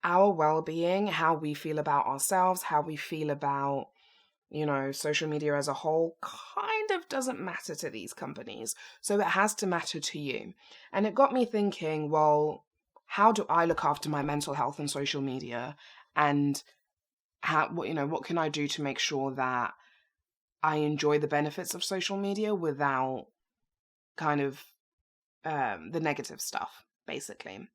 our well-being, how we feel about ourselves, how we feel about, social media as a whole kind of doesn't matter to these companies. So it has to matter to you. And it got me thinking, well, how do I look after my mental health on social media? And what can I do to make sure that I enjoy the benefits of social media without kind of the negative stuff, basically.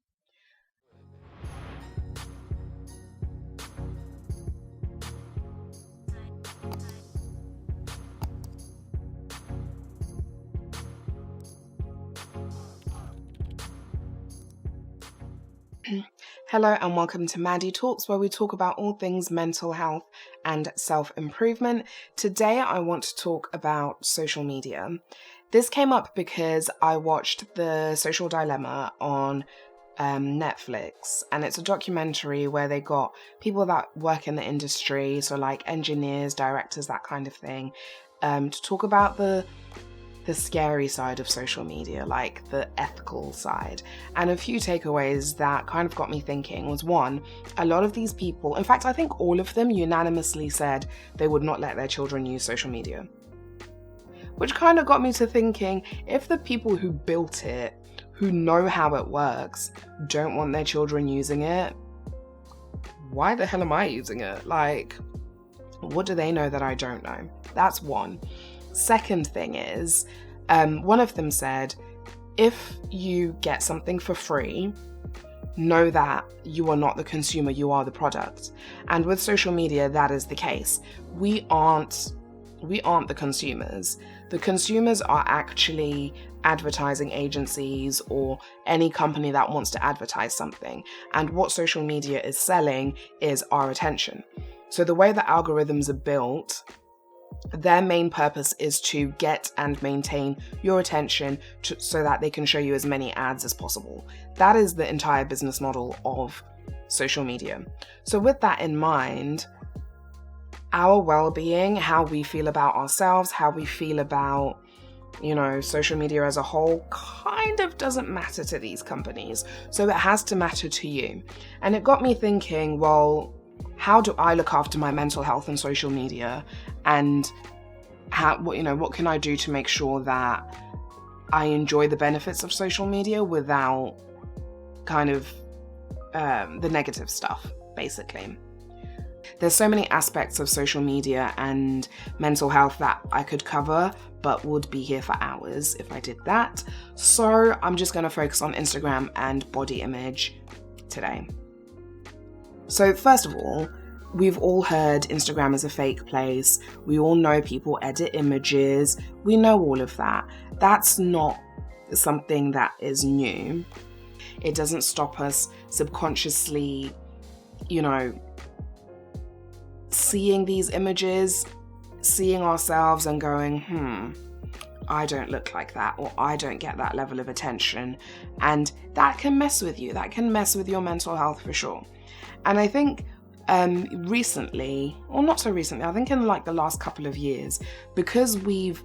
Hello and welcome to Maddie Talks, where we talk about all things mental health and self-improvement. Today I want to talk about social media. This came up because I watched The Social Dilemma on Netflix, and it's a documentary where they got people that work in the industry, so like engineers, directors, that kind of thing, to talk about the scary side of social media, like the ethical side. And a few takeaways that kind of got me thinking was, one, a lot of these people, in fact, I think all of them unanimously said they would not let their children use social media. Which kind of got me to thinking, if the people who built it, who know how it works, don't want their children using it, why the hell am I using it? Like, what do they know that I don't know? That's one. Second thing is, one of them said, if you get something for free, know that you are not the consumer, you are the product. And with social media, that is the case. We aren't the consumers. The consumers are actually advertising agencies or any company that wants to advertise something. And what social media is selling is our attention. So the way the algorithms are built, their main purpose is to get and maintain your attention so that they can show you as many ads as possible. That is the entire business model of social media. So with that in mind, our well-being, how we feel about ourselves, how we feel about, social media as a whole kind of doesn't matter to these companies. So it has to matter to you. And it got me thinking, well, how do I look after my mental health on social media? And what can I do to make sure that I enjoy the benefits of social media without kind of the negative stuff, basically. There's so many aspects of social media and mental health that I could cover, but would be here for hours if I did that. So I'm just going to focus on Instagram and body image today. So first of all, we've all heard Instagram is a fake place. We all know people edit images. We know all of that. That's not something that is new. It doesn't stop us subconsciously, seeing these images, seeing ourselves and going, I don't look like that, or I don't get that level of attention. And that can mess with you. That can mess with your mental health for sure. And I think recently, or not so recently, I think in like the last couple of years, because we've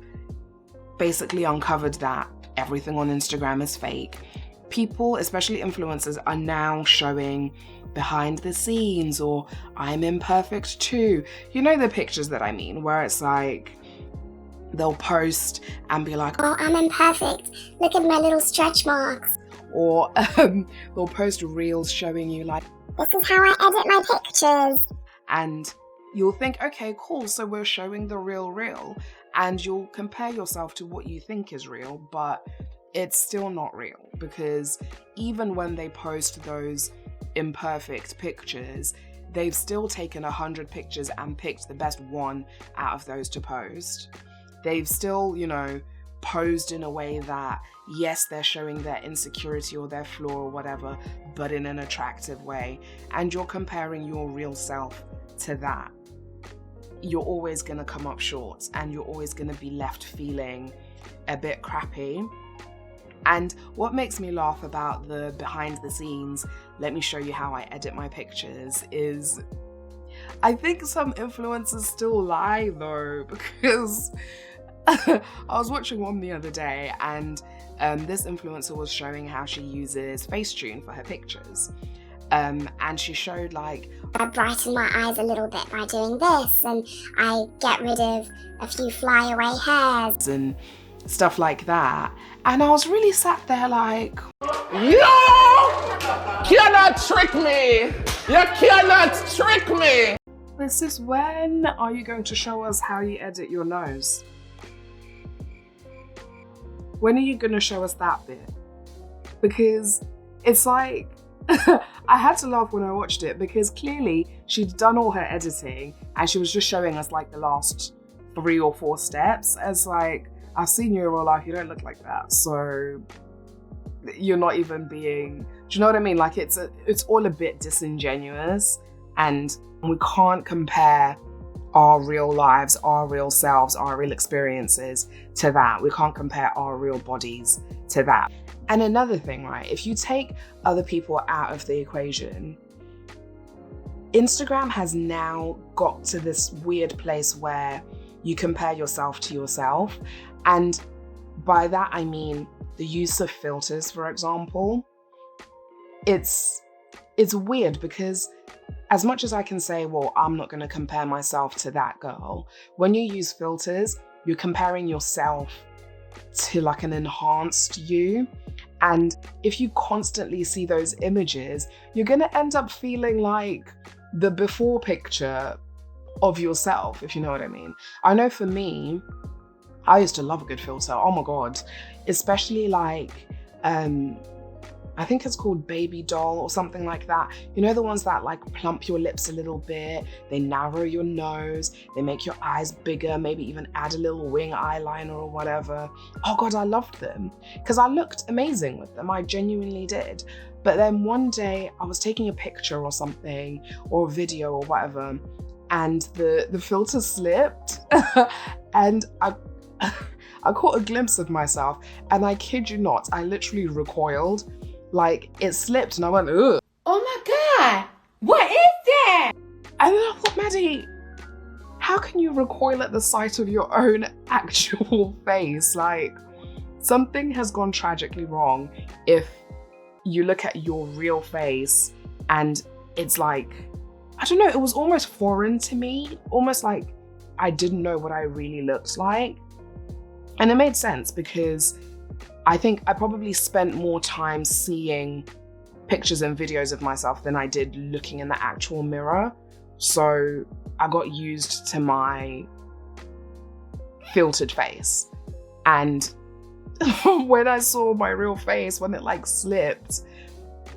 basically uncovered that everything on Instagram is fake, people, especially influencers, are now showing behind the scenes, or I'm imperfect too. You know the pictures that I mean, where it's like, they'll post and be like, oh, I'm imperfect. Look at my little stretch marks. Or they'll post reels showing you like, this is how I edit my pictures. And you'll think, okay, cool, so we're showing the real. And you'll compare yourself to what you think is real, but it's still not real, because even when they post those imperfect pictures, they've still taken 100 pictures and picked the best one out of those to post. They've still, posed in a way that, yes, they're showing their insecurity or their flaw or whatever, but in an attractive way. And you're comparing your real self to that. You're always going to come up short, and you're always going to be left feeling a bit crappy. And what makes me laugh about the behind the scenes, let me show you how I edit my pictures, is I think some influencers still lie though, because I was watching one the other day, and this influencer was showing how she uses Facetune for her pictures. And she showed like, I brighten my eyes a little bit by doing this, and I get rid of a few flyaway hairs and stuff like that. And I was really sat there like, You cannot trick me! You cannot trick me! this is when are you going to show us how you edit your nose? When are you going to show us that bit? Because it's like, I had to laugh when I watched it because clearly she'd done all her editing and she was just showing us like the last 3 or 4 steps as like, I've seen you in real life, you don't look like that. So you're not even being, do you know what I mean? Like it's all a bit disingenuous, and we can't compare our real lives, our real selves, our real experiences to that. We can't compare our real bodies to that. And another thing, right? If you take other people out of the equation, Instagram has now got to this weird place where you compare yourself to yourself. And by that, I mean the use of filters, for example. It's weird because as much as I can say, well, I'm not going to compare myself to that girl, when you use filters, you're comparing yourself to like an enhanced you. And if you constantly see those images, you're going to end up feeling like the before picture of yourself, if you know what I mean. I know for me, I used to love a good filter. Oh my God. Especially like, I think it's called Baby Doll or something like that. You know, the ones that like plump your lips a little bit, they narrow your nose, they make your eyes bigger, maybe even add a little wing eyeliner or whatever. Oh God, I loved them because I looked amazing with them. I genuinely did. But then one day I was taking a picture or something or a video or whatever, and the filter slipped and I caught a glimpse of myself, and I kid you not, I literally recoiled. Like, it slipped and I went, ugh. Oh my God, what is that? And then I thought, Maddie, how can you recoil at the sight of your own actual face? Like, something has gone tragically wrong if you look at your real face and it's like, I don't know, it was almost foreign to me, almost like I didn't know what I really looked like. And it made sense because I think I probably spent more time seeing pictures and videos of myself than I did looking in the actual mirror. So I got used to my filtered face. And when I saw my real face, when it like slipped,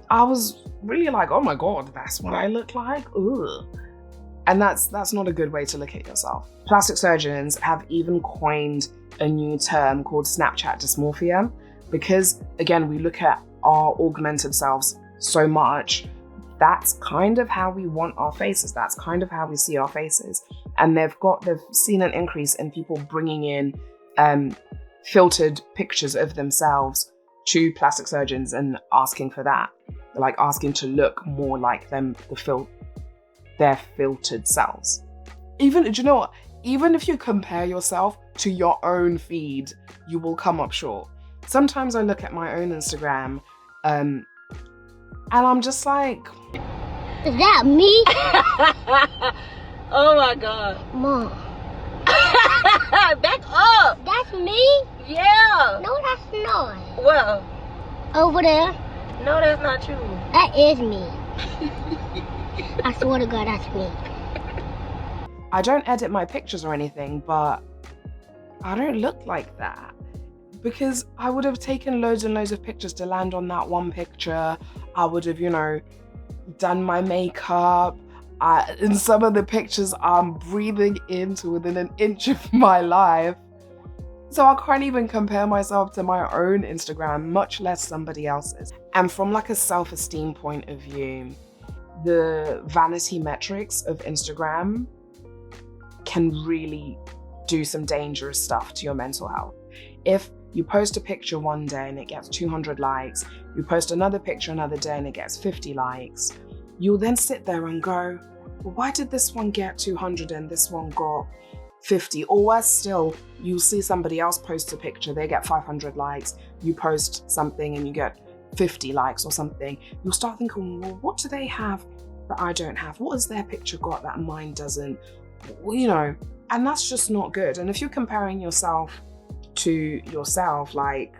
I was really like, oh my God, that's what I look like? Ugh. And that's not a good way to look at yourself. Plastic surgeons have even coined a new term called Snapchat dysmorphia, because again, we look at our augmented selves so much. That's kind of how we want our faces. That's kind of how we see our faces. And they've seen an increase in people bringing in filtered pictures of themselves to plastic surgeons and asking for that, like asking to look more like them, their filtered selves. Even, do you know what? Even if you compare yourself to your own feed, you will come up short. Sometimes I look at my own Instagram, and I'm just like, Is that me? Oh my God. Mom, Back up. that's me? Yeah. No, that's not. Well, Over there, no, that's not you. that is me. I swear to God, that's me. I don't edit my pictures or anything, but I don't look like that. Because I would have taken loads and loads of pictures to land on that one picture. I would have, done my makeup. In some of the pictures, I'm breathing into within an inch of my life. So I can't even compare myself to my own Instagram, much less somebody else's. And from like a self-esteem point of view, the vanity metrics of Instagram can really do some dangerous stuff to your mental health. If you post a picture one day and it gets 200 likes, you post another picture another day and it gets 50 likes, you'll then sit there and go, well, why did this one get 200 and this one got 50? Or worse still, you'll see somebody else post a picture, they get 500 likes, you post something and you get 50 likes or something, you'll start thinking, well, what do they have that I don't have? What has their picture got that mine doesn't? You know, and that's just not good. And if you're comparing yourself to yourself, like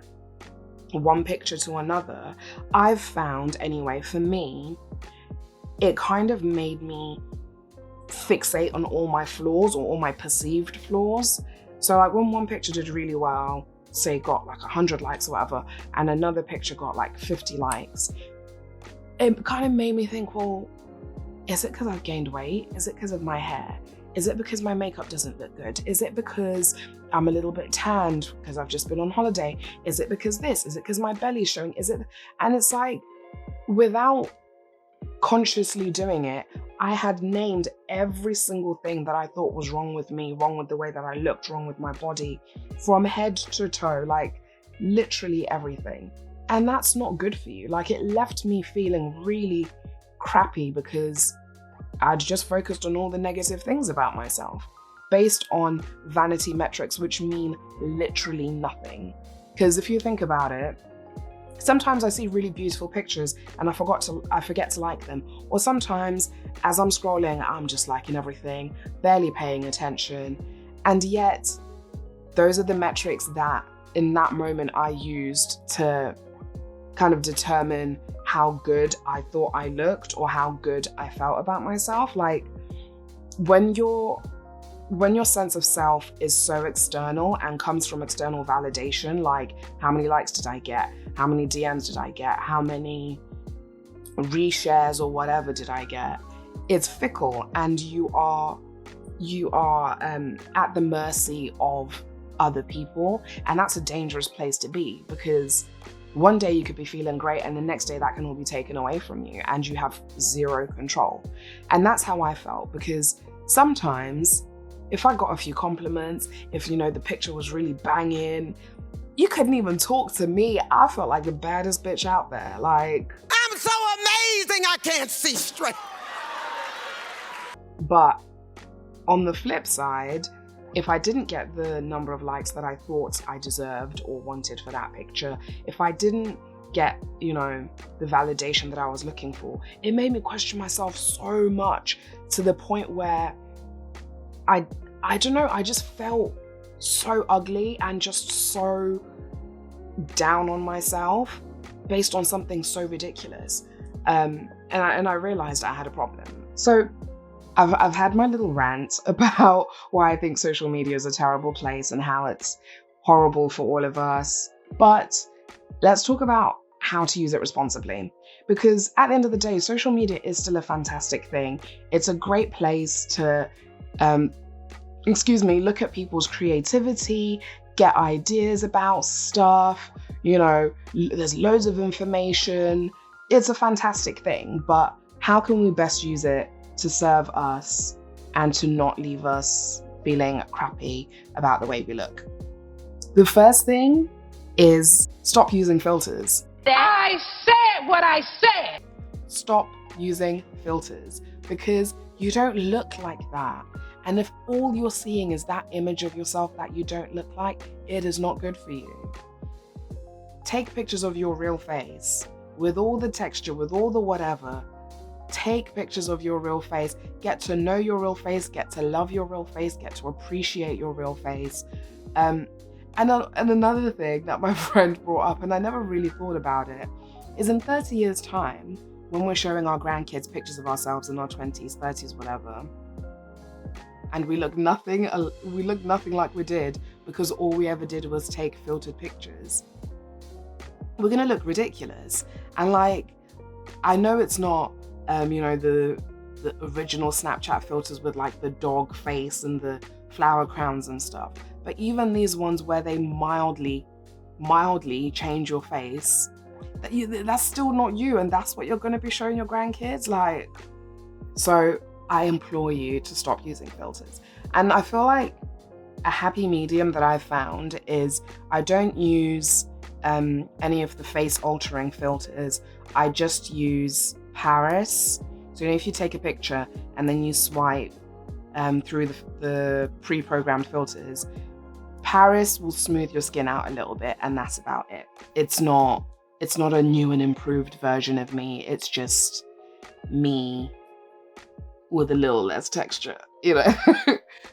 one picture to another, I've found, anyway, for me, it kind of made me fixate on all my flaws or all my perceived flaws. So like when one picture did really well, say got like 100 likes or whatever, and another picture got like 50 likes, it kind of made me think, well, is it because I've gained weight? Is it because of my hair? Is it because my makeup doesn't look good? Is it because I'm a little bit tanned because I've just been on holiday? Is it because this? Is it because my belly's showing? Is it? And it's like, without consciously doing it, I had named every single thing that I thought was wrong with me, wrong with the way that I looked, wrong with my body, from head to toe, like literally everything. And that's not good for you. Like, it left me feeling really crappy because I'd just focused on all the negative things about myself based on vanity metrics, which mean literally nothing. Because if you think about it, sometimes I see really beautiful pictures and I forget to like them. Or sometimes as I'm scrolling, I'm just liking everything, barely paying attention. And yet those are the metrics that in that moment I used to kind of determine how good I thought I looked or how good I felt about myself. Like when your sense of self is so external and comes from external validation, like how many likes did I get? How many DMs did I get? How many reshares or whatever did I get? It's fickle, and you are at the mercy of other people, and that's a dangerous place to be, because one day you could be feeling great and the next day that can all be taken away from you and you have zero control. And that's how I felt, because sometimes if I got a few compliments, if the picture was really banging, you couldn't even talk to me. I felt like the baddest bitch out there. Like, I'm so amazing I can't see straight. But on the flip side, if I didn't get the number of likes that I thought I deserved or wanted for that picture, if I didn't get, the validation that I was looking for, it made me question myself so much, to the point where I don't know, I just felt so ugly and just so down on myself based on something so ridiculous. And I realized I had a problem. So I've had my little rant about why I think social media is a terrible place and how it's horrible for all of us. But let's talk about how to use it responsibly. Because at the end of the day, social media is still a fantastic thing. It's a great place to, look at people's creativity, get ideas about stuff. There's loads of information. It's a fantastic thing, but how can we best use it to serve us and to not leave us feeling crappy about the way we look? The first thing is stop using filters. I said what I said. Stop using filters, because you don't look like that. And if all you're seeing is that image of yourself that you don't look like, it is not good for you. Take pictures of your real face with all the texture, with all the whatever. Take pictures of your real face, get to know your real face, get to love your real face, get to appreciate your real face. And another thing that my friend brought up, and I never really thought about it, is in 30 years' time, when we're showing our grandkids pictures of ourselves in our 20s, 30s, whatever, and we look nothing like we did because all we ever did was take filtered pictures, we're gonna look ridiculous. And I know it's not the original Snapchat filters with like the dog face and the flower crowns and stuff. But even these ones where they mildly change your face, that's still not you, and that's what you're going to be showing your grandkids. So I implore you to stop using filters. And I feel like a happy medium that I've found is I don't use any of the face altering filters. I just use Paris. So if you take a picture and then you swipe through the pre-programmed filters, Paris will smooth your skin out a little bit, and that's about it. It's not It's not a new and improved version of me. It's just me with a little less texture, you know?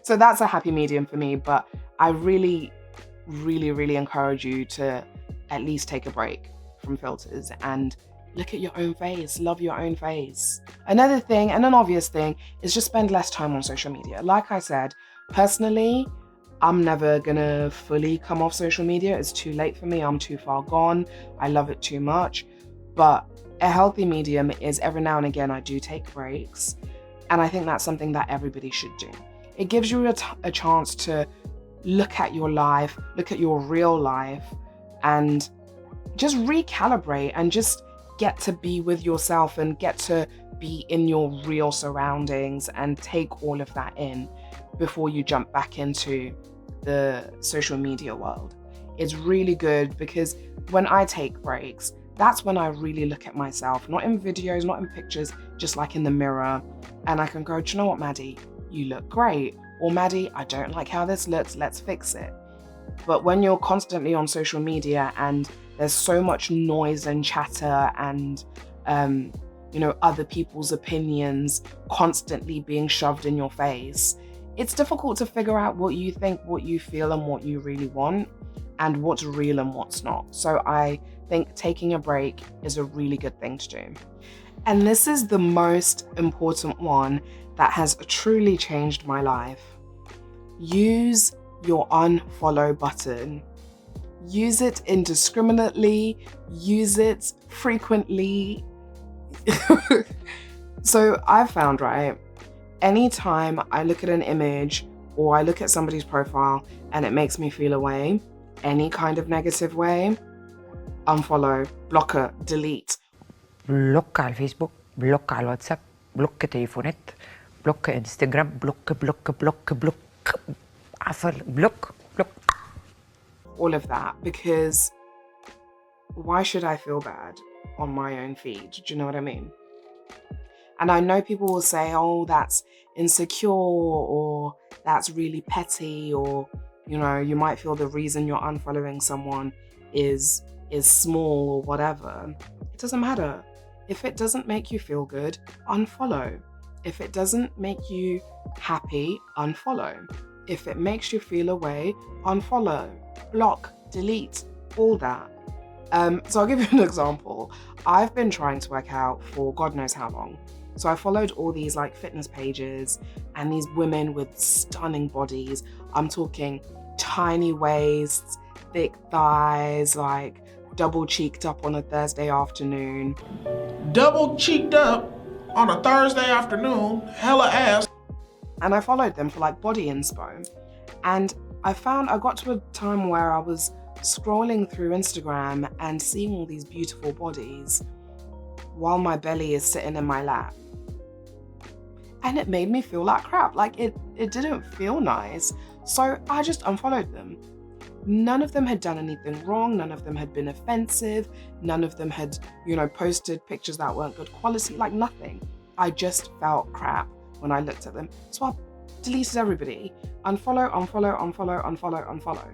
So that's a happy medium for me, but I really, really, really encourage you to at least take a break from filters and look at your own face, love your own face. Another thing, and an obvious thing, is just spend less time on social media. Like I said, personally, I'm never gonna fully come off social media. It's too late for me. I'm too far gone. I love it too much. But a healthy medium is every now and again I do take breaks. And I think that's something that everybody should do. It gives you a chance to look at your life, look at your real life, and just recalibrate and just get to be with yourself and get to be in your real surroundings and take all of that in before you jump back into the social media world. It's really good because when I take breaks, that's when I really look at myself, not in videos, not in pictures, just like in the mirror. And I can go, do you know what, Maddie? You look great. Or Maddie, I don't like how this looks, let's fix it. But when you're constantly on social media and there's so much noise and chatter and, other people's opinions constantly being shoved in your face, it's difficult to figure out what you think, what you feel, and what you really want, and what's real and what's not. So I think taking a break is a really good thing to do. And this is the most important one that has truly changed my life. Use your unfollow button. Use it indiscriminately, use it frequently. So I've found, right, anytime I look at an image or I look at somebody's profile and it makes me feel a way, any kind of negative way, unfollow, blocker, delete. بلوك على الفيسبوك، بلوك على الواتساب، بلوك تليفونات، بلوك انستجرام، بلوك بلوك بلوك بلوك عفر بلوك بلوك. All of that, because why should I feel bad on my own feed? Do you know what I mean? And I know people will say, oh, that's insecure, or that's really petty, or, you might feel the reason you're unfollowing someone is small or whatever. It doesn't matter. If it doesn't make you feel good, unfollow. If it doesn't make you happy, unfollow. If it makes you feel away, unfollow, block, delete, all that. So I'll give you an example. I've been trying to work out for God knows how long. So I followed all these like fitness pages and these women with stunning bodies. I'm talking tiny waists, thick thighs, like double cheeked up on a Thursday afternoon. Double cheeked up on a Thursday afternoon, hella ass. And I followed them for like body inspo. And I got to a time where I was scrolling through Instagram and seeing all these beautiful bodies while my belly is sitting in my lap. And it made me feel like crap. Like it didn't feel nice. So I just unfollowed them. None of them had done anything wrong. None of them had been offensive. None of them had, posted pictures that weren't good quality, like nothing. I just felt crap when I looked at them. So I deleted everybody. Unfollow, unfollow, unfollow, unfollow, unfollow.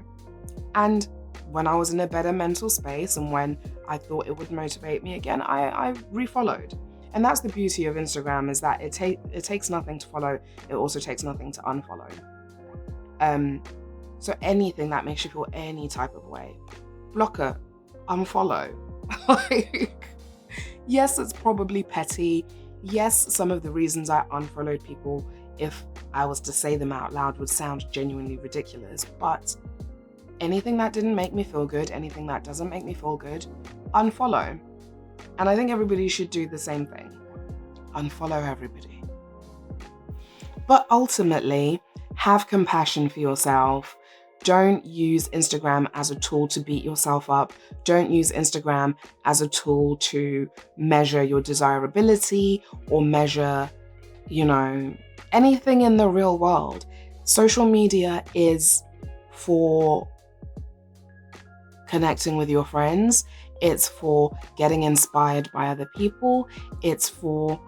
And when I was in a better mental space and when I thought it would motivate me again, I refollowed. And that's the beauty of Instagram, is that it takes nothing to follow. It also takes nothing to unfollow. So anything that makes you feel any type of way, blocker, unfollow. Yes, it's probably petty. Yes, some of the reasons I unfollowed people, if I was to say them out loud, would sound genuinely ridiculous. But anything that didn't make me feel good, anything that doesn't make me feel good, unfollow. And I think everybody should do the same thing. Unfollow everybody. But ultimately, have compassion for yourself. Don't use Instagram as a tool to beat yourself up. Don't use Instagram as a tool to measure your desirability or measure, anything in the real world. Social media is for connecting with your friends. It's for getting inspired by other people. It's for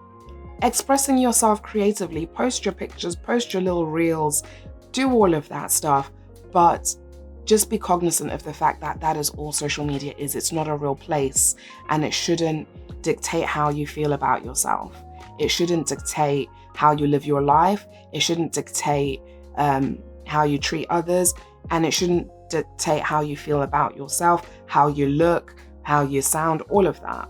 expressing yourself creatively. Post your pictures, post your little reels, do all of that stuff. But just be cognizant of the fact that that is all social media is. It's not a real place, and it shouldn't dictate how you feel about yourself. It shouldn't dictate how you live your life. It shouldn't dictate how you treat others, and it shouldn't dictate how you feel about yourself, how you look, how you sound, all of that.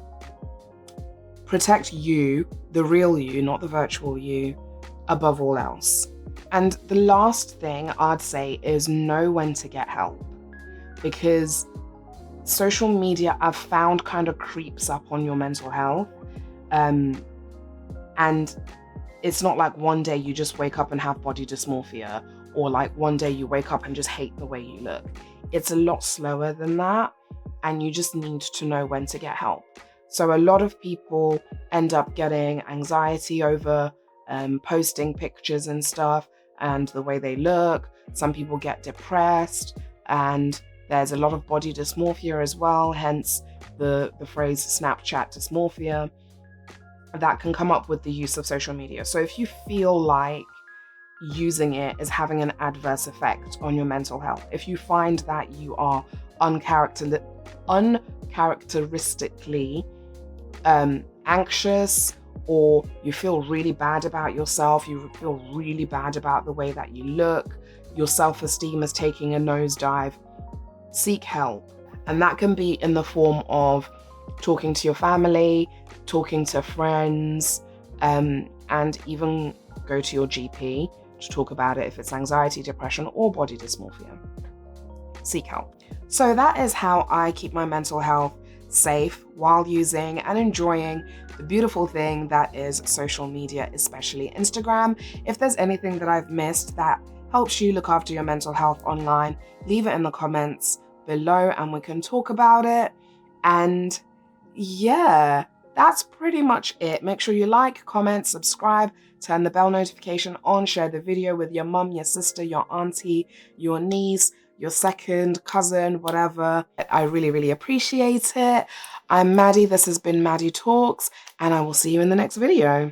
Protect you, the real you, not the virtual you, above all else. And the last thing I'd say is know when to get help, because social media, I've found, kind of creeps up on your mental health. And it's not like one day you just wake up and have body dysmorphia, or like one day you wake up and just hate the way you look. It's a lot slower than that, and you just need to know when to get help. So a lot of people end up getting anxiety over posting pictures and stuff and the way they look. Some people get depressed, and there's a lot of body dysmorphia as well, hence the phrase Snapchat dysmorphia that can come up with the use of social media. So if you feel like using it is having an adverse effect on your mental health, if you find that you are uncharacteristically anxious, or you feel really bad about yourself, you feel really bad about the way that you look, your self-esteem is taking a nosedive, seek help. And that can be in the form of talking to your family, talking to friends, and even go to your GP to talk about it if it's anxiety, depression, or body dysmorphia. Seek help. So that is how I keep my mental health safe while using and enjoying the beautiful thing that is social media, especially Instagram. If there's anything that I've missed that helps you look after your mental health online, leave it in the comments below and we can talk about it. And yeah, that's pretty much it. Make sure you like, comment, subscribe, turn the bell notification on, share the video with your mum, your sister, your auntie, your niece, your second cousin, whatever. I really, really appreciate it. I'm Maddie. This has been Maddie Talks, and I will see you in the next video.